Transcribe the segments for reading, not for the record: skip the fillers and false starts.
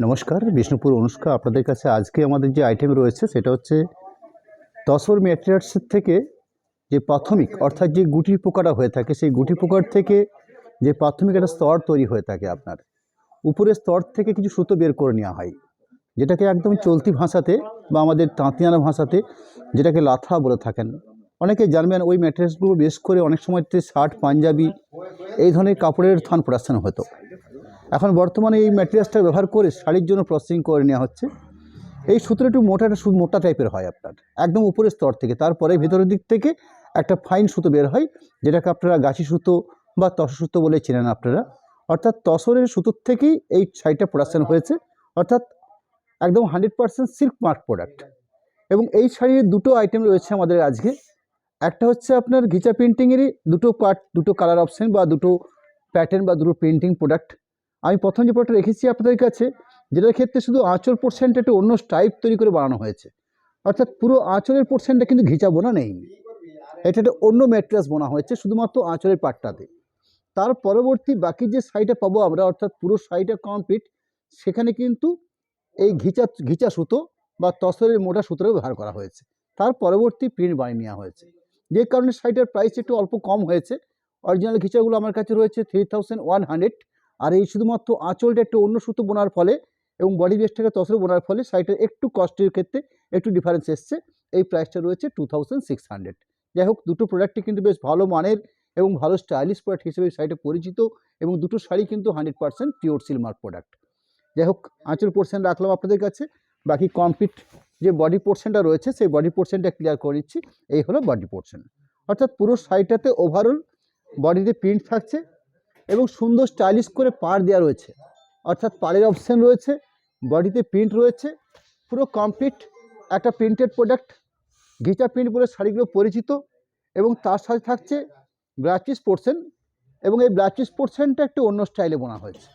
নমস্কার, বিষ্ণুপুর অনুষ্কা আপনাদের কাছে আজকে আমাদের যে আইটেম রয়েছে সেটা হচ্ছে তসর ম্যাটেরিয়ালসের থেকে যে প্রাথমিক অর্থাৎ যে গুটি পোকাটা হয়ে থাকে সেই গুটি পোকার থেকে যে প্রাথমিক একটা স্তর তৈরি হয়ে থাকে আপনার উপরের স্তর থেকে কিছু সুতো বের করে নেওয়া হয়, যেটাকে একদম চলতি ভাষাতে বা আমাদের তাঁতিয়ানা ভাষাতে যেটাকে লাথা বলে থাকেন। অনেকে জানবেন ওই ম্যাটেরিয়ালসগুলো বেশ করে অনেক সময় শার্ট পাঞ্জাবি এই ধরনের কাপড়ের থান প্রোডাকশন হতো। এখন বর্তমানে এই ম্যাটেরিয়ালসটা ব্যবহার করে শাড়ির জন্য প্রসেসিং করে নেওয়া হচ্ছে। এই সুতোটা একটু মোটা টাইপের হয় আপনার একদম উপরের স্তর থেকে, তারপরে ভিতরের দিক থেকে একটা ফাইন সুতো বের হয়, যেটাকে আপনারা গাছি সুতো বা তসর সুতো বলে চেনেন আপনারা। অর্থাৎ তসরের সুতোর থেকেই এই শাড়িটা প্রোডাকশন হয়েছে, অর্থাৎ একদম 100% সিল্ক মার্ক প্রোডাক্ট। এবং এই শাড়ির দুটো আইটেম রয়েছে আমাদের আজকে। একটা হচ্ছে আপনার ঘিচা প্রিন্টিংয়েরই দুটো পার্ট, দুটো কালার অপশন বা দুটো প্যাটার্ন বা দুটো প্রিন্টিং প্রোডাক্ট। আমি প্রথম যে প্রোডাক্টটা রেখেছি আপনাদের কাছে, যেটার ক্ষেত্রে শুধু আঁচল পোর্শনটা একটু অন্য টাইপ তৈরি করে বানানো হয়েছে, অর্থাৎ পুরো আঁচলের পোর্শনটা কিন্তু ঘিচা বোনা নেই, এটা একটা অন্য ম্যাটেরিয়ালস বোনা হয়েছে শুধুমাত্র আঁচলের পাটটাতে। তার পরবর্তী বাকি যে শাড়িটা পাবো আমরা, অর্থাৎ পুরো শাড়িটা কমপ্লিট, সেখানে কিন্তু এই ঘিচা সুতো বা তসরের মোটা সুতোও ব্যবহার করা হয়েছে। তার পরবর্তী প্রিন্ট বানিয়ে নেওয়া হয়েছে, যে কারণে শাড়িটার প্রাইস একটু অল্প কম হয়েছে। অরিজিনাল ঘিচাগুলো আমার কাছে রয়েছে 3100, আর এই শুধুমাত্র আঁচলটা একটু অন্য সুতো বোনার ফলে এবং বডি বেসটাকে তসরে বোনার ফলে শাড়িটার একটু কস্টের ক্ষেত্রে একটু ডিফারেন্স এসছে। এই প্রাইসটা রয়েছে 2600। যাই হোক, দুটো প্রোডাক্টই কিন্তু বেশ ভালো মানের এবং ভালো স্টাইলিশ প্রোডাক্ট হিসেবে শাড়িটা পরিচিত, এবং দুটো শাড়ি কিন্তু 100% পিওর সিল্ক মার্ক প্রোডাক্ট। যাই হোক, আঁচল পোর্শন রাখলাম আপনাদের কাছে, বাকি কমপ্লিট যে বডি পোর্শনটা রয়েছে সেই বডি পোর্শনটা ক্লিয়ার করে নিচ্ছি। এই হলো বডি পোর্শন, অর্থাৎ পুরো শাড়িটাতে ওভারঅল বডিতে প্রিন্ট থাকছে এবং সুন্দর স্টাইলিশ করে পাড় দেওয়া রয়েছে, অর্থাৎ পাড়ের অপশান রয়েছে, বডিতে প্রিন্ট রয়েছে, পুরো কমপ্লিট একটা প্রিন্টেড প্রোডাক্ট। ঘিচা প্রিন্ট বলে শাড়িগুলো পরিচিত, এবং তার সাথে থাকছে ব্লাউজ পিস পোর্শন, এবং এই ব্লাউজ পিস পোর্শনটা একটু অন্য স্টাইলে বোনা হয়েছে।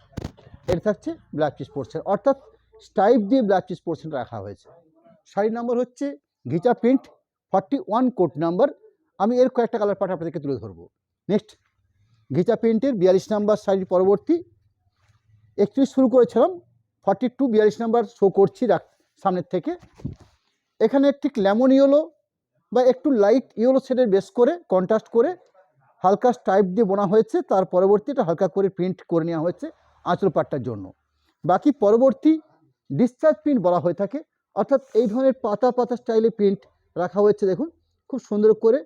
এটা থাকছে ব্লাউজ পিস পোর্শন, অর্থাৎ স্টাইপ দিয়ে ব্লাউজ পিস পোর্শন রাখা হয়েছে। শাড়ির নাম্বার হচ্ছে ঘিচা প্রিন্ট 41 কোড নাম্বার। আমি এর কয়েকটা কালার পার্ট আপনাদেরকে তুলে ধরবো। নেক্সট, ঘিচা প্রিন্টের 42 নাম্বার শাড়ির পরবর্তী 31 শুরু করেছিলাম, 42 42 নাম্বার শো করছি সামনের থেকে। এখানে ঠিক লেমন ইয়েলো বা একটু লাইট ইয়েলো শেডের বেস করে কন্ট্রাস্ট করে হালকা স্টাইপ দিয়ে বোনা হয়েছে। তার পরবর্তী এটা হালকা করে প্রিন্ট করে নেওয়া হয়েছে আঁচল পাটটার জন্য। বাকি পরবর্তী ডিসচার্জ প্রিন্ট বলা হয়ে থাকে, অর্থাৎ এই ধরনের পাতা পাতা স্টাইলে প্রিন্ট রাখা হয়েছে। দেখুন খুব সুন্দর করে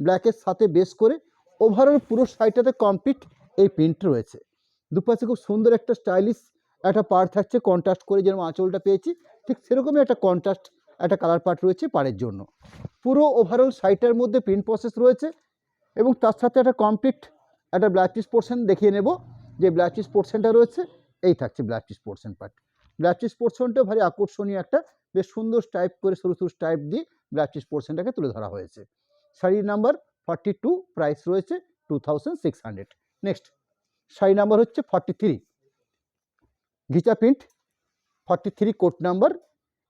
ব্ল্যাকের সাথে বেস করে ওভারঅল পুরো শাড়িটাতে কমপ্লিট এই প্রিন্ট রয়েছে। দুপাশে খুব সুন্দর একটা স্টাইলিশ একটা পার্ট থাকছে কন্ট্রাস্ট করে, যেরকম আঁচলটা পেয়েছি ঠিক সেরকমই একটা কন্ট্রাস্ট একটা কালার পার্ট রয়েছে পাড়ের জন্য। পুরো ওভারঅল শাড়িটার মধ্যে প্রিন্ট প্রসেস রয়েছে, এবং তার সাথে একটা কমপ্লিট একটা ব্লাউজ পিস পোর্শন দেখিয়ে নেব। যে ব্লাউজ পিস পোর্শনটা রয়েছে এই থাকছে blouse piece portion part. Blouse piece পোর্শনটা ভারী আকর্ষণীয় একটা, বেশ সুন্দর স্টাইপ করে সরু সরু স্টাইপ দিয়ে ব্লাউজ পিস পোর্শনটাকে তুলে ধরা হয়েছে। শাড়ির নাম্বার 42, প্রাইস রয়েছে 2600। নেক্সট, শাড়ি নাম্বার হচ্ছে 43, ঘিচা প্রিন্ট 43 কোড নাম্বার।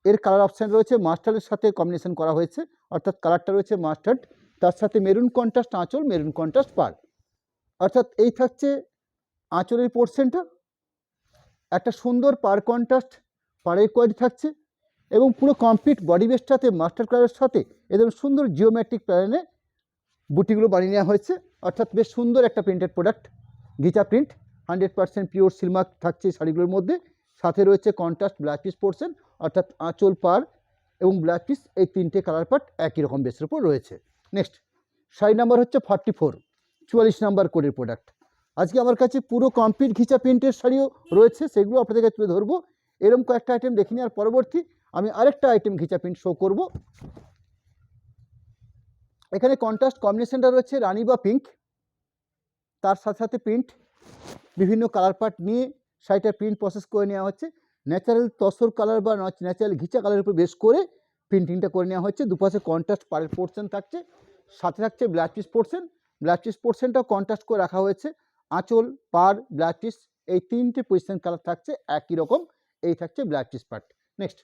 এর কালার অপশান রয়েছে মাস্টার্ডের সাথে কম্বিনেশন করা হয়েছে, অর্থাৎ কালারটা রয়েছে মাস্টার্ড, তার সাথে মেরুন কন্ট্রাস্ট আঁচল, মেরুন কন্ট্রাস্ট পাড়। অর্থাৎ এই থাকছে আঁচলের পোর্শনটা, একটা সুন্দর পাড় কন্ট্রাস্ট পাড়ের কোয়ালিটি থাকছে, এবং পুরো কমপ্লিট বডি বেসটাতে মাস্টার কালারের সাথে এদের সুন্দর জিওমেট্রিক প্যাটার্নে বুটিগুলো বানিয়ে নেওয়া হয়েছে। অর্থাৎ বেশ সুন্দর একটা printed product. Ghicha print 100% pure silk থাকছে এই শাড়িগুলোর মধ্যে। সাথে রয়েছে কন্ট্রাস্ট ব্লাউজ পিস পোর্শন, অর্থাৎ আঁচল পাড় এবং ব্লাউজ পিস এই তিনটে কালার পার্ট একই রকম বেসের উপর রয়েছে। নেক্সট, শাড়ি নাম্বার হচ্ছে 44, 44 নাম্বার কোডের প্রোডাক্ট। আজকে আমার কাছে পুরো কমপ্লিট ঘিচা প্রিন্টের শাড়িও রয়েছে, সেগুলো আপনাদের কাছে তুলে ধরবো। এরকম কয়েকটা আইটেম দেখে নেওয়ার পরবর্তী আমি আরেকটা আইটেম ঘিচা প্রিন্ট শো করব। এখানে কন্ট্রাস্ট কম্বিনেশনটা রয়েছে রানি বা পিঙ্ক, তার সাথে সাথে প্রিন্ট বিভিন্ন কালার পার্ট নিয়ে শাড়িটার প্রিন্ট প্রসেস করে নেওয়া হচ্ছে। ন্যাচারাল তসর কালার বা ন্যাচারাল ঘিচা কালারের উপর বেস করে প্রিন্টিংটা করে নেওয়া হচ্ছে। দুপাশে কন্ট্রাস্ট পাড়ের পোর্শন থাকছে, সাথে থাকছে blouse piece portion. Blouse piece পোর্শনটাও কন্ট্রাস্ট করে রাখা হয়েছে, আঁচল পাড় ব্লাউজ পিস এই তিনটে পজিশন কালার থাকছে একই রকম। এই থাকছে blouse piece part. Next,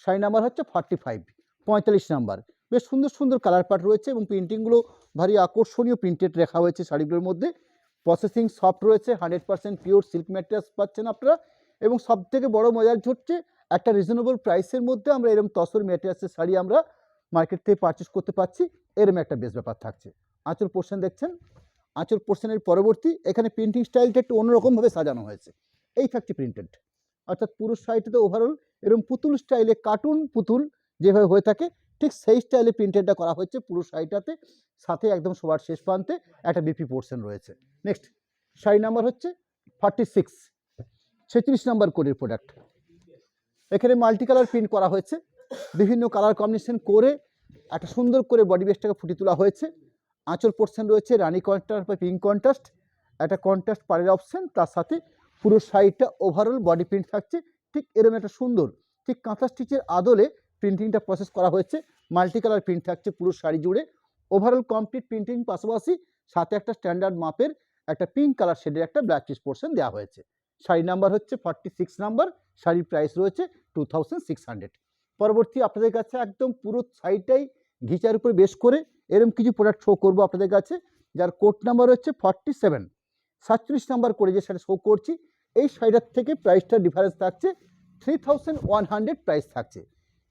sari number হচ্ছে 45, 45 নাম্বার। বেশ সুন্দর সুন্দর কালার পার্ট রয়েছে এবং প্রিন্টিংগুলো ভারী আকর্ষণীয় প্রিন্টেড রাখা হয়েছে শাড়িগুলোর মধ্যে। প্রসেসিং সফট রয়েছে, 100% পিওর সিল্ক ম্যাটেরিয়ালস পাচ্ছেন আপনারা। এবং সবথেকে বড় মজার হচ্ছে একটা রিজনেবল প্রাইসের মধ্যে আমরা এরকম তসর ম্যাটেরিয়ালসের শাড়ি আমরা মার্কেট থেকে পারচেস করতে পারছি, এরকম একটা বেশ ব্যাপার থাকছে। আঁচল পোর্শন দেখছেন, আঁচল পোর্শনের পরবর্তী এখানে প্রিন্টিং স্টাইলটা একটু অন্যরকমভাবে সাজানো হয়েছে, এই থাকছে প্রিন্টেড, অর্থাৎ পুরো শাড়িটাতে ওভারঅল এরকম পুতুল স্টাইলে, কার্টুন পুতুল যেভাবে হয়ে থাকে ঠিক সেই স্টাইলে প্রিন্টেডটা করা হচ্ছে পুরো শাড়িটাতে, সাথে একদম সবার শেষ প্রান্তে একটা বিপি পোর্শন রয়েছে। নেক্সট শাড়ি নাম্বার হচ্ছে 46, 36 নাম্বার কোডের প্রোডাক্ট। এখানে মাল্টি কালার প্রিন্ট করা হয়েছে, বিভিন্ন কালার কম্বিনেশন করে একটা সুন্দর করে বডি বেসটাকে ফুটিয়ে তোলা হয়েছে। আঁচল পোর্শন রয়েছে রানি কন্ট্রাস্ট বা পিঙ্ক কন্ট্রাস্ট, একটা কন্ট্রাস্ট পাড়ের অপশন, তার সাথে পুরো শাড়িটা ওভারঅল বডি প্রিন্ট থাকছে ঠিক এরকম একটা সুন্দর, ঠিক কাঁথা স্টিচের আদলে প্রিন্টিংটা প্রসেস করা হয়েছে। মাল্টি কালার প্রিন্ট থাকছে পুরো শাড়ি জুড়ে, ওভারঅল কমপ্লিট প্রিন্টিং পাশাপাশি সাথে একটা স্ট্যান্ডার্ড মাপের একটা পিঙ্ক কালার শেডের একটা ব্ল্যাক চিজ পোর্শন দেওয়া হয়েছে। শাড়ি নাম্বার হচ্ছে 46 নাম্বার, শাড়ির প্রাইস রয়েছে 2600। পরবর্তী আপনাদের কাছে একদম পুরো শাড়িটাই ঘিচার উপরে বেশ করে এরকম কিছু প্রোডাক্ট শো করবো আপনাদের কাছে, যার কোড নাম্বার হচ্ছে 47, 47 নাম্বার করে যে শাড়ি শো করছি এই শাড়িটার থেকে প্রাইসটা ডিফারেন্স থাকছে 3100 প্রাইস থাকছে।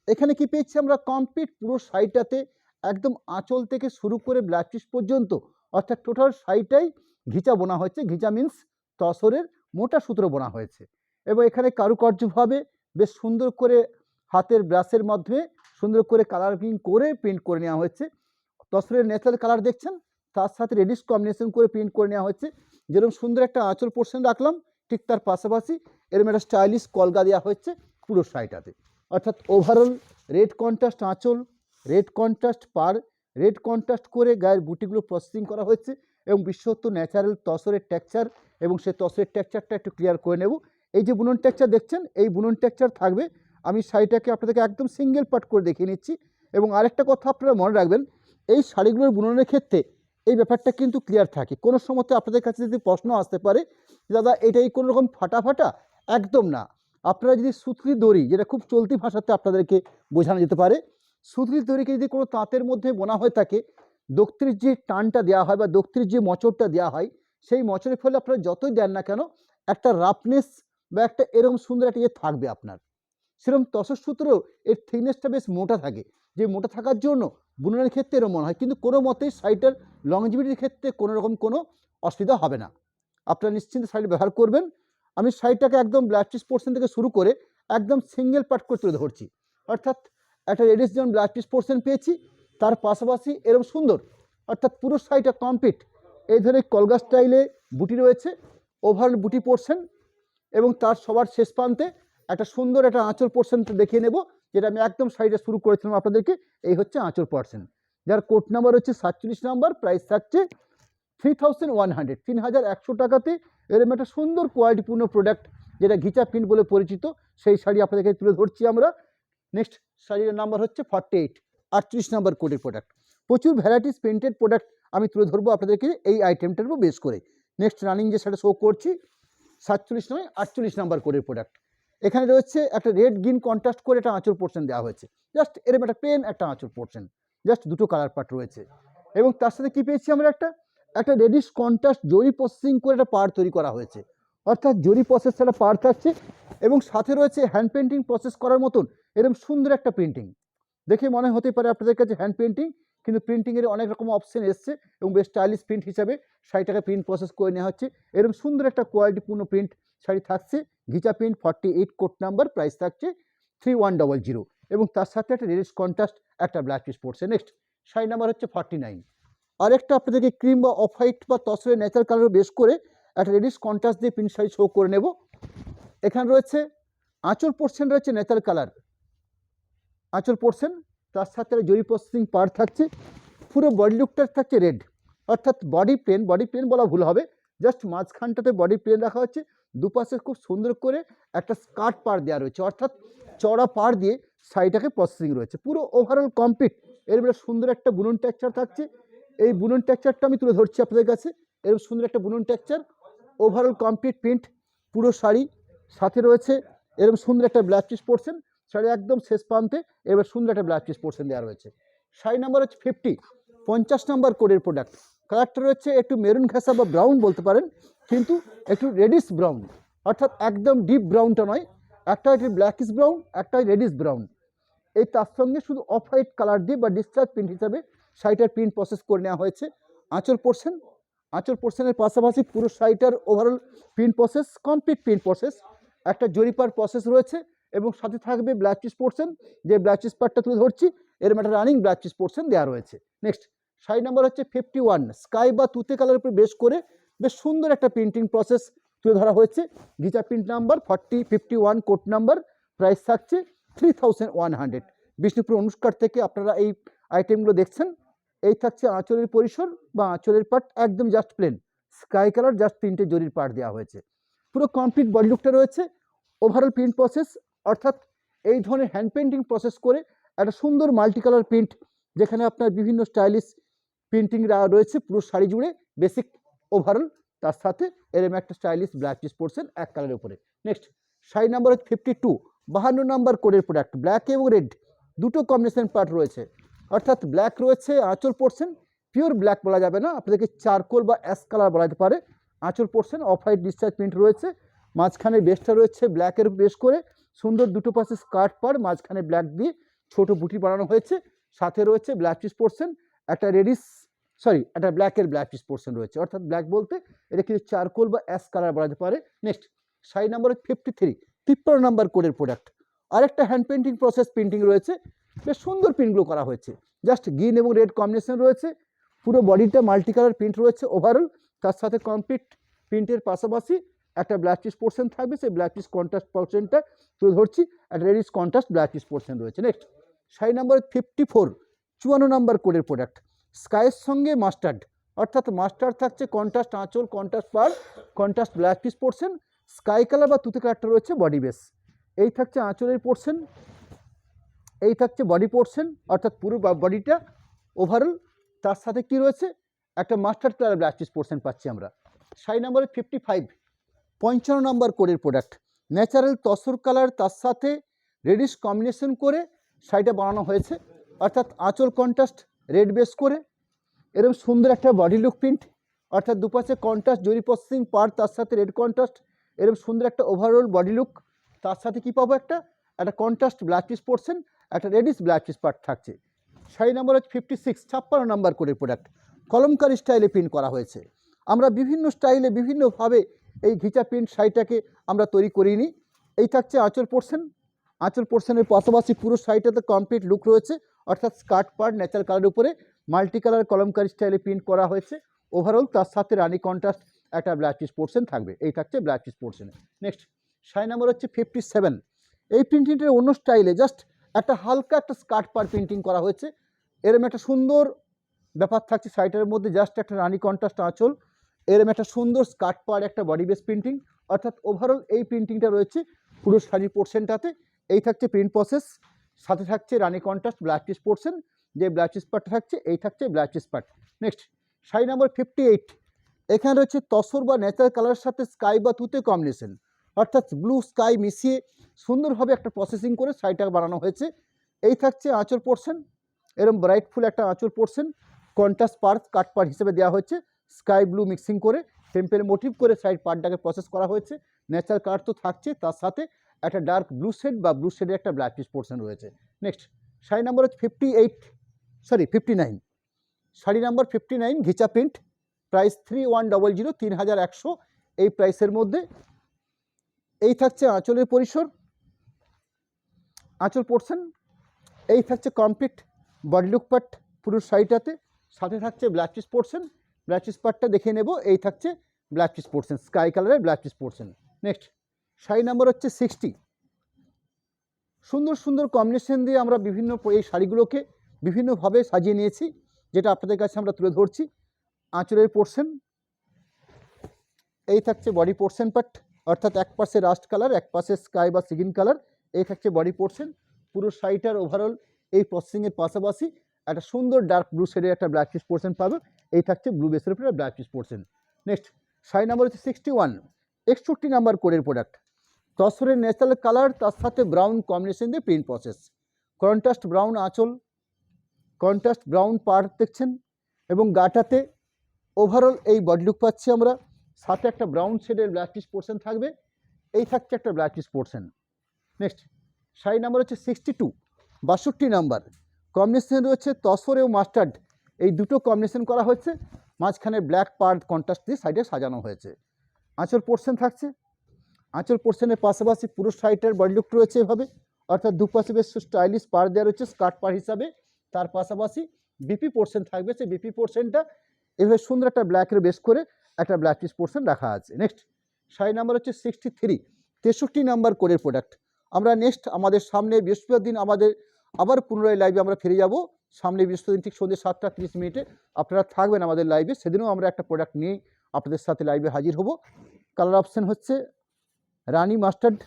এখানে কি পেয়েছি আমরা কমপ্লিট পুরো শাড়িটাতে একদম আঁচল থেকে শুরু করে ব্লাউজ পিস পর্যন্ত, অর্থাৎ টোটাল শাড়িটাই ঘিচা বোনা হয়েছে। ঘিচা মিন্স তসরের মোটা সূত্র বোনা হয়েছে এবং এখানে কারুকার্যভাবে বেশ সুন্দর করে হাতের ব্রাশের মাধ্যমে সুন্দর করে কালারিং করে প্রিন্ট করে নেওয়া হয়েছে। তসরের ন্যাচারাল কালার দেখছেন, তার সাথে রেডিশ কম্বিনেশন করে প্রিন্ট করে নেওয়া হয়েছে। যেরকম সুন্দর একটা আঁচল পোর্শন রাখলাম ঠিক তার পাশাপাশি এরকম একটা স্টাইলিশ কলগা দেওয়া হয়েছে পুরো শাড়িটাতে, অর্থাৎ ওভারঅল রেড কন্ট্রাস্ট আঁচল, রেড কন্ট্রাস্ট পাড়, রেড কন্ট্রাস্ট করে গায়ের বুটিগুলো প্রসেসিং করা হয়েছে এবং বিশ্বস্ত ন্যাচারাল তসরের টেক্সচার, এবং সেই তসরের টেক্সচারটা একটু ক্লিয়ার করে নেব। এই যে বুনন টেক্সচার দেখছেন, এই বুনন টেক্সচার থাকবে। আমি শাড়িটাকে আপনাদেরকে একদম সিঙ্গেল পার্ট করে দেখিয়ে নিচ্ছি। এবং আরেকটা কথা আপনারা মনে রাখবেন, এই শাড়িগুলোর বুননের ক্ষেত্রে এই ব্যাপারটা কিন্তু ক্লিয়ার থাকে। কোনো সময়তে আপনাদের কাছে যদি প্রশ্ন আসতে পারে দাদা এটাই কোনো রকম ফাটা ফাটা, একদম না। আপনারা যদি সুতলি দড়ি, যেটা খুব চলতি ভাষাতে আপনাদেরকে বোঝানো যেতে পারে, সুতলি দড়িকে যদি কোনো তাঁতের মধ্যে বোনা হয়ে থাকে, দক্ষিণের যে টানটা দেওয়া হয় বা দক্ষিণের যে মচড়টা দেওয়া হয়, সেই মচড়ের ফলে আপনারা যতই দেন না কেন একটা রাফনেস বা একটা এরকম সুন্দর একটা ইয়ে থাকবে আপনার। সেরকম তসর সূত্রেও এর থিকনেসটা বেশ মোটা থাকে, যে মোটা থাকার জন্য বুননের ক্ষেত্রে এরকম মনে হয়, কিন্তু কোনো মতেই শাড়িটার লংজিভিটির ক্ষেত্রে কোনো রকম কোনো অসুবিধা হবে না। আপনারা নিশ্চিন্তে শাড়ি ব্যবহার করবেন। আমি শাড়িটাকে একদম ব্লাউজ পিস পোর্শন থেকে শুরু করে একদম সিঙ্গেল পার্ট করে তুলে ধরছি, অর্থাৎ একটা রেডিস যেমন ব্লাউজ পিস পোর্শন পেয়েছি, তার পাশাপাশি এরকম সুন্দর, অর্থাৎ পুরো শাড়িটা কমপ্লিট এই ধরনের কলগা স্টাইলে বুটি রয়েছে, ওভারঅল বুটি পোর্শন, এবং তার সবার শেষ প্রান্তে একটা সুন্দর একটা আঁচল পোর্শনটা দেখিয়ে নেব, যেটা আমি একদম শাড়িটা শুরু করেছিলাম আপনাদেরকে। এই হচ্ছে আঁচল পোর্শন, যার কোড নাম্বার হচ্ছে 47 নাম্বার, প্রাইস থাকছে 3100, 3100 টাকাতে এরকম একটা সুন্দর কোয়ালিটিপূর্ণ প্রোডাক্ট যেটা ঘিচা প্রিন্ট বলে পরিচিত, সেই শাড়ি আপনাদেরকে তুলে ধরছি আমরা। নেক্সট শাড়ির নাম্বার হচ্ছে 48, 38 নাম্বার কোডের প্রোডাক্ট। প্রচুর ভ্যারাইটিস প্রিন্টেড প্রোডাক্ট আমি তুলে ধরবো আপনাদেরকে এই আইটেমটার উপর বেস করে। নেক্সট রানিং যে শাড়ি শো করছি 47 নয় 48 নাম্বার কোডের প্রোডাক্ট। এখানে রয়েছে একটা রেড গ্রিন কন্ট্রাস্ট করে একটা আঁচল পোর্শন দেওয়া হয়েছে, জাস্ট এরকম একটা প্লেন একটা আঁচল পোর্শন, জাস্ট দুটো কালার পার্ট রয়েছে। এবং তার সাথে কী পেয়েছি আমরা, একটা রেডিশ কন্ট্রাস্ট জরি প্রসেসিং করে একটা পাড় তৈরি করা হয়েছে, অর্থাৎ জরি প্রসেস একটা পাড় থাকছে এবং সাথে রয়েছে হ্যান্ড পেন্টিং প্রসেস করার মতন এরকম সুন্দর একটা প্রিন্টিং। দেখে মনে হতে পারে আপনাদের কাছে হ্যান্ড পেন্টিং, কিন্তু প্রিন্টিংয়ের অনেক রকম অপশন এসছে এবং বেশ স্টাইলিশ প্রিন্ট হিসাবে শাড়িটাকে প্রিন্ট প্রসেস করে নেওয়া হচ্ছে। এরকম সুন্দর একটা কোয়ালিটিপূর্ণ প্রিন্ট শাড়ি থাকছে, ঘিচা প্রিন্ট 48 কোড নাম্বার, প্রাইস থাকছে 3100, এবং তার সাথে একটা রেডিশ কন্ট্রাস্ট একটা ব্ল্যাক পিস পড়ছে। নেক্সট শাড়ি নাম্বার হচ্ছে 49। আরেকটা আপনাদেরকে ক্রিম বা অফ হোয়াইট বা তসরের ন্যাচারাল কালার বেস করে একটা রেডিশ কন্ট্রাস্ট দিয়ে প্রিন্ট শাড়ি শো করে নেব। এখানে রয়েছে আঁচল পোর্শন রয়েছে ন্যাচারাল কালার আঁচল পোর্শন, তার সাথে জরি প্রসেসিং পার্ট থাকছে, পুরো বডি লুকটা থাকছে রেড, অর্থাৎ বডি প্লেন বলা ভুল হবে, জাস্ট মাঝখানটাতে বডি প্লেন রাখা হচ্ছে, দুপাশে খুব সুন্দর করে একটা স্কার্ট পাড় দেওয়া রয়েছে, অর্থাৎ চড়া পাড় দিয়ে শাড়িটাকে প্রসেসিং রয়েছে। পুরো ওভারঅল কমপ্লিট এরপরে সুন্দর একটা বুনন টেক্সচার থাকছে। এই বুনন টেক্সচারটা আমি তুলে ধরছি আপনাদের কাছে, এরকম সুন্দর একটা বুনন টেক্সচার, ওভারঅল কমপ্লিট প্রিন্ট পুরো শাড়ি, সাথে রয়েছে এরকম সুন্দর একটা ব্ল্যাক পিস পোর্শন, শাড়ি একদম শেষ প্রান্তে এবার সুন্দর একটা ব্ল্যাক পিস পোর্শন দেওয়া রয়েছে। শাড়ি নাম্বার হচ্ছে 50, 50 নাম্বার কোডের প্রোডাক্ট। কালারটা রয়েছে একটু মেরুন ঘাসা বা ব্রাউন বলতে পারেন, কিন্তু একটু রেডিশ ব্রাউন, অর্থাৎ একদম ডিপ ব্রাউনটা নয়, একটা ব্ল্যাকিশ ব্রাউন, একটা রেডিশ ব্রাউন, এই তার সঙ্গে শুধু অফ হোয়াইট কালার দিয়ে বা ডিসচার্জ প্রিন্ট হিসাবে শাড়িটার প্রিন্ট প্রসেস করে নেওয়া হয়েছে। আঁচল পোর্শনের পাশাপাশি পুরো শাড়িটার overall print process, complete print process, একটা জরিপার প্রসেস রয়েছে এবং সাথে থাকবে ব্ল্যাক চিজ পোর্শন, যে ব্ল্যাক চিজ পার্টটা তুলে ধরছি এরম একটা রানিং ব্ল্যাক চিজ পোর্শন দেওয়া রয়েছে। নেক্সট শাড়ি নাম্বার হচ্ছে 51, স্কাই বা তুতে কালারের উপর বেশ করে বেশ সুন্দর একটা প্রিন্টিং প্রসেস তুলে ধরা হয়েছে। Ghicha print number 51 code number, price থাকছে 3100। বিষ্ণুপুর অনুষ্কার থেকে আপনারা এই আইটেমগুলো দেখছেন। এই থাকছে আঁচলের পরিসর বা আঁচলের পার্ট, একদম just plain sky colour, just 3টে জরির পার্ট দেওয়া হয়েছে। পুরো কমপ্লিট বডি লুকটা রয়েছে। ওভারঅল প্রিন্ট প্রসেস, অর্থাৎ এই ধরনের হ্যান্ড পেন্টিং প্রসেস করে একটা সুন্দর মাল্টি কালার প্রিন্ট, যেখানে আপনার বিভিন্ন স্টাইলিশ প্রিন্টিং রয়েছে পুরো শাড়ি জুড়ে, বেসিক ওভারঅল, তার সাথে এরম একটা স্টাইলিশ ব্ল্যাক চিজ পোর্শন এক কালারের উপরে। নেক্সট শাড়ি নাম্বার 52, 52 নাম্বার কোডের প্রোডাক্ট, ব্ল্যাক এবং রেড দুটো কম্বিনেশন পার্ট রয়েছে। অর্থাৎ ব্ল্যাক রয়েছে আঁচল পোর্শন, পিওর ব্ল্যাক বলা যাবে না, আপনাদেরকে চারকোল বা অ্যাশ কালার বলা যেতে পারে। আঁচল portion off white discharge print রয়েছে, মাঝখানে বেসটা রয়েছে ব্ল্যাকের বেস করে, সুন্দর দুটো পাশে স্কার্ট পার, মাঝখানে ব্ল্যাক দিয়ে ছোট বুটি বানানো হয়েছে, সাথে রয়েছে ব্ল্যাক চিজ পোর্শন, একটা একটা ব্ল্যাকের ব্ল্যাক চিজ পোর্শন রয়েছে। অর্থাৎ ব্ল্যাক বলতে এটা কিন্তু চারকোল বা অ্যাশ কালার বলা যেতে পারে। নেক্সট শাড়ি নাম্বার 53, 53 নাম্বার কোডের প্রোডাক্ট, আরেকটা হ্যান্ড পেন্টিং প্রসেস প্রিন্টিং রয়েছে, বেশ সুন্দর প্রিন্টগুলো করা হয়েছে, জাস্ট গ্রিন এবং রেড কম্বিনেশন রয়েছে, পুরো বডিটা মাল্টি কালার প্রিন্ট রয়েছে ওভারঅল, তার সাথে কমপ্লিট প্রিন্টের পাশাপাশি একটা ব্ল্যাক চিজ পোর্শন থাকবে, সেই ব্ল্যাক চিজ কন্ট্রাস্ট পোর্শনটা তুলে ধরছি, একটা রেডিশ কন্ট্রাস্ট ব্ল্যাক চিজ পোর্শন রয়েছে। নেক্সট শাড়ি নাম্বার 54, 54 নাম্বার কোডের প্রোডাক্ট, স্কাইয়ের সঙ্গে মাস্টার্ড, অর্থাৎ মাস্টার্ড থাকছে কন্ট্রাস্ট আঁচল, কন্ট্রাস্ট পার, কন্ট্রাস্ট ব্ল্যাক চিজ পোর্শন, স্কাই কালার বা তুতে কালারটা রয়েছে বডি বেস। এই থাকছে আঁচলের পোর্শন, এই থাকছে বডি পোর্শন, অর্থাৎ পুরো বডিটা ওভারঅল, তার সাথে কি রয়েছে একটা মাস্টার্ড কালার ব্ল্যাক চিজ পোর্শন পাচ্ছি আমরা। শাড়ি নাম্বার 55, 55 নাম্বার কোডের প্রোডাক্ট, ন্যাচারাল তসর কালার, তার সাথে রেডিশ কম্বিনেশন করে শাড়িটা বানানো হয়েছে, অর্থাৎ আঁচল কন্ট্রাস্ট রেড বেস করে, এরকম সুন্দর একটা বডি লুক প্রিন্ট, অর্থাৎ দুপাশে কন্ট্রাস্ট জরি প্রসেসিং পার্ট, তার সাথে রেড কন্ট্রাস্ট, এরকম সুন্দর একটা ওভারঅল বডি লুক, তার সাথে কি পাবো একটা কন্ট্রাস্ট ব্ল্যাক চিজ পোর্শন, একটা রেডিশ ব্ল্যাক চিজ পার্ট থাকছে। শাড়ি নাম্বার হচ্ছে 56, 56 নাম্বার কোডের প্রোডাক্ট, কলমকারি স্টাইলে প্রিন্ট করা হয়েছে। আমরা বিভিন্ন স্টাইলে বিভিন্নভাবে এই ঘিচা প্রিন্ট শাড়িটাকে আমরা তৈরি করিনি। এই থাকছে আঁচল পোর্শন, আঁচল পোর্শনের পাশাপাশি পুরো শাড়িটাতে কমপ্লিট লুক রয়েছে, অর্থাৎ স্কার্ট পার্ট ন্যাচারাল কালারের উপরে মাল্টি কালার কলমকারি স্টাইলে প্রিন্ট করা হয়েছে ওভারঅল, তার সাথে রানি কন্ট্রাস্ট একটা ব্ল্যাক চিজ পোর্শন থাকবে। এই থাকছে ব্ল্যাক চিজ পোর্শনে। নেক্সট শাড়ি নাম্বার হচ্ছে 57, এই প্রিন্টিংটার অন্য স্টাইলে জাস্ট একটা হালকা একটা স্কার্ট পার প্রিন্টিং করা হয়েছে, এরম একটা সুন্দর ব্যাপার থাকছে শাড়িটার মধ্যে, জাস্ট একটা রানি কন্ট্রাস্ট আঁচল, এরম একটা সুন্দর স্কার্ট পার, একটা বডি বেস প্রিন্টিং, অর্থাৎ ওভারঅল এই প্রিন্টিংটা রয়েছে পুরো শাড়ির পোর্শনটাতে। এই থাকছে প্রিন্ট প্রসেস, সাথে থাকছে রানি কন্ট্রাস্ট ব্ল্যাক চিজ পোর্শন, যে ব্ল্যাক চিজ পার্টটা থাকছে এই থাকছে black cheese part. Next sari number 58, এখানে রয়েছে তসর বা ন্যাচারাল কালারের সাথে স্কাই বা তুতে কম্বিনেশন, অর্থাৎ ব্লু স্কাই মিশিয়ে সুন্দরভাবে একটা প্রসেসিং করে শাড়িটা বানানো হয়েছে। এই থাকছে আঁচল পোর্শন, এরকম ব্রাইটফুল একটা আঁচল পোর্শন, কন্ট্রাস্ট পার্ট কাট পার্ট হিসেবে দেওয়া হয়েছে, স্কাই ব্লু মিক্সিং করে টেম্পেল মোটিভ করে সাইড পার্টটাকে প্রসেস করা হয়েছে। ন্যাচারাল কালার তো থাকছে, তার সাথে একটা ডার্ক ব্লু শেড বা ব্লু শেডের একটা ব্ল্যাক চিজ পোর্শন রয়েছে। নেক্সট শাড়ি নাম্বার হচ্ছে 59, শাড়ি নাম্বার 59 ঘিচা প্রিন্ট, প্রাইস 3100, 3100 এই প্রাইসের মধ্যে। এই থাকছে আঁচলের পরিসর, আঁচল পোর্শন, এই থাকছে কমপ্লিট বডি লুক পার্ট পুরো শাড়িটাতে, সাথে থাকছে ব্ল্যাক চিজ পোর্শন, ব্ল্যাক চিজ পার্টটা দেখে নেব। এই থাকছে ব্ল্যাক চিজ পোর্শন, স্কাই কালারের ব্ল্যাক চিজ পোর্শন। নেক্সট শাড়ি নাম্বার হচ্ছে 60, সুন্দর সুন্দর কম্বিনেশন দিয়ে আমরা বিভিন্ন এই শাড়িগুলোকে বিভিন্নভাবে সাজিয়ে নিয়েছি, যেটা আপনাদের কাছে আমরা তুলে ধরছি। আঁচলের পোর্শন, এই থাকছে বডি পোর্শন পার্ট, অর্থাৎ এক পাশে রাস্ট কালার, এক পাশে স্কাই বা সিগিন কালার, এই থাকছে বডি পোর্শন। পুরো শাড়িটার ওভারঅল এই প্রসেসিংয়ের পাশাপাশি একটা সুন্দর ডার্ক ব্লু শেডের একটা ব্ল্যাক চিজ পোর্শন পাবে, এই থাকছে ব্লু বেসের উপরে ব্ল্যাক চিজ পোর্শন। নেক্সট শাড়ি নাম্বার হচ্ছে 61, 61 নাম্বার কোডের প্রোডাক্ট, তসরের ন্যাচারাল কালার, তার সাথে ব্রাউন কম্বিনেশন দিয়ে প্রিন্ট প্রসেস, কন্ট্রাস্ট ব্রাউন আঁচল, কন্ট্রাস্ট ব্রাউন পার্ট দেখছেন, এবং গাটাতে ওভারঅল এই বডি লুক পাচ্ছি আমরা, সাথে একটা ব্রাউন শেডের ব্ল্যাক চিজ পোর্শন থাকবে। এই থাকছে একটা black piece portion. Next sari number হচ্ছে 62, 62 নাম্বার। কম্বিনেশন রয়েছে তসর এবং মাস্টার্ড, এই দুটো কম্বিনেশন করা হয়েছে, মাঝখানে ব্ল্যাক পার্ট কন্ট্রাস্ট দিয়ে সাইডে সাজানো হয়েছে। আঁচল পোর্শন থাকছে, আঁচল পোর্শনের পাশাপাশি পুরো শাড়িটার বডি লুক রয়েছে এভাবে, অর্থাৎ দুপাশে বেশ স্টাইলিশ পাড় দেওয়া রয়েছে স্কার্ট পাড় হিসাবে। তার পাশাপাশি বিপি পোর্শন থাকবে, সেই বিপি পোর্শনটা এভাবে সুন্দর একটা ব্ল্যাকের বেস করে একটা ব্ল্যাক পিস পোর্শন রাখা আছে। নেক্সট শাড়ি নাম্বার হচ্ছে 63, 63 নাম্বার কোডের প্রোডাক্ট। আমরা নেক্সট আমাদের সামনে বৃহস্পতিবার দিন আমাদের আবার পুনরায় লাইভে আমরা ফিরে যাব। সামনে বৃহস্পতিবার দিন ঠিক সন্ধ্যে 7:30 আপনারা থাকবেন আমাদের লাইভে, সেদিনও আমরা একটা প্রোডাক্ট নিয়েই আপনাদের সাথে লাইভে হাজির হব। কালার অপশান হচ্ছে রানি মাস্টার্ড,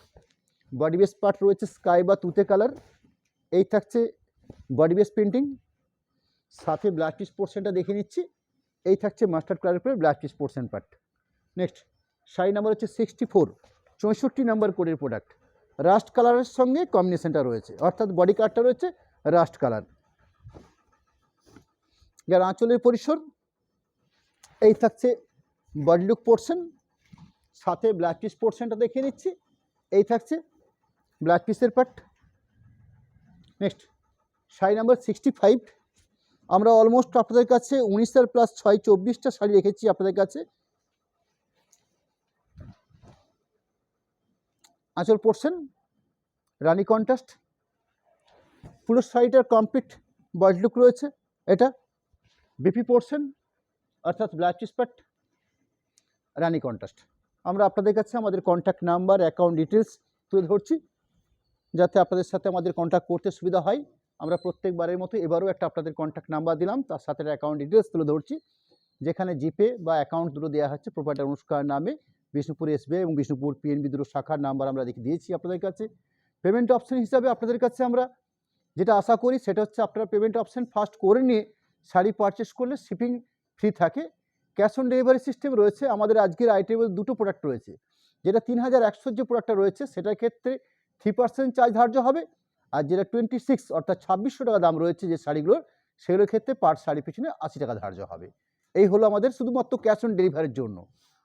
বডি বেস পার্ট রয়েছে স্কাই বা তুতে কালার, এই থাকছে বডি বেস প্রিন্টিং, সাথে ব্ল্যাক পিস পোর্শনটা দেখে নিচ্ছি, এই থাকছে মাস্টার্ড কালারের পরে black piece portion part. Next sari number হচ্ছে 64, 64 নাম্বার কোডের প্রোডাক্ট। রাস্ট কালারের সঙ্গে কম্বিনেশনটা রয়েছে, অর্থাৎ বডি কালারটা রয়েছে রাস্ট কালার। যার আঁচলের পরিসর এই থাকছে বডি লুক পোর্শন, সাথে ব্ল্যাক পিস পোর্শনটা দেখে নিচ্ছি, এই থাকছে ব্ল্যাক পিসের পার্ট। নেক্সট শাড়ি নাম্বার 65, আমরা অলমোস্ট আপনাদের কাছে 19 প্লাস 6 24টা শাড়ি রেখেছি আপনাদের কাছে। আঁচল পোর্শন রানি কন্ট্রাস্ট, পুরো শাড়িটার কমপ্লিট বডি লুক রয়েছে এটা। বিপি পোর্শন অর্থাৎ ব্ল্যাক পিস পার্ট, রানি কন্ট্রাস্ট। আমরা আপনাদের কাছে আমাদের কন্ট্যাক্ট নাম্বার, অ্যাকাউন্ট ডিটেলস তুলে ধরছি, যাতে আপনাদের সাথে আমাদের কন্ট্যাক্ট করতে সুবিধা হয়। আমরা প্রত্যেকবারের মতো এবারও একটা আপনাদের কন্ট্যাক্ট নাম্বার দিলাম, তার সাথে অ্যাকাউন্ট ডিটেলস তুলে ধরছি, যেখানে জিপে বা অ্যাকাউন্ট দুটো দেওয়া হচ্ছে প্রোপাইটার অনুষ্কার নামে, বিষ্ণুপুর এসবিআই এবং বিষ্ণুপুর পিএনবি দুটো শাখার নাম্বার আমরা দিয়েছি আপনাদের কাছে। পেমেন্ট অপশান হিসাবে আপনাদের কাছে আমরা যেটা আশা করি সেটা হচ্ছে আপনারা পেমেন্ট অপশান ফার্স্ট করে নিয়ে শাড়ি পারচেস করলে শিপিং ফ্রি থাকে। ক্যাশ অন ডেলিভারি সিস্টেম রয়েছে। আমাদের আজকের আইটেমের দুটো প্রোডাক্ট রয়েছে, যেটা 3100 যে প্রোডাক্টটা রয়েছে সেটার ক্ষেত্রে 3% চার্জ ধার্য হবে, আর যেটা 26 অর্থাৎ 2600 টাকা দাম রয়েছে যে শাড়িগুলোর, সেগুলোর ক্ষেত্রে পার শাড়ি পিছনে 80 টাকা ধার্য হবে। এই হলো আমাদের শুধুমাত্র ক্যাশ অন ডেলিভারির জন্য।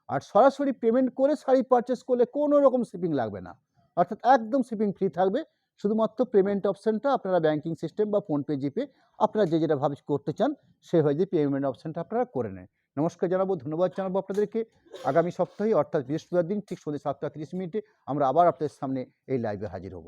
আর সরাসরি পেমেন্ট করে শাড়ি পারচেস করলে কোনো রকম শিপিং লাগবে না, অর্থাৎ একদম শিপিং ফ্রি থাকবে। শুধুমাত্র পেমেন্ট অপশানটা আপনারা ব্যাঙ্কিং সিস্টেম বা ফোনপে, জিপে আপনারা যেটা ভাবে করতে চান সে হয়ে যে পেমেন্ট অপশানটা আপনারা করে নেন। নমস্কার জানাবো, ধন্যবাদ জানাবো আপনাদেরকে। আগামী সপ্তাহে অর্থাৎ বৃহস্পতিবার দিন ঠিক সন্ধ্যে 7:30 আমরা আবার আপনাদের সামনে এই লাইভে হাজির হব।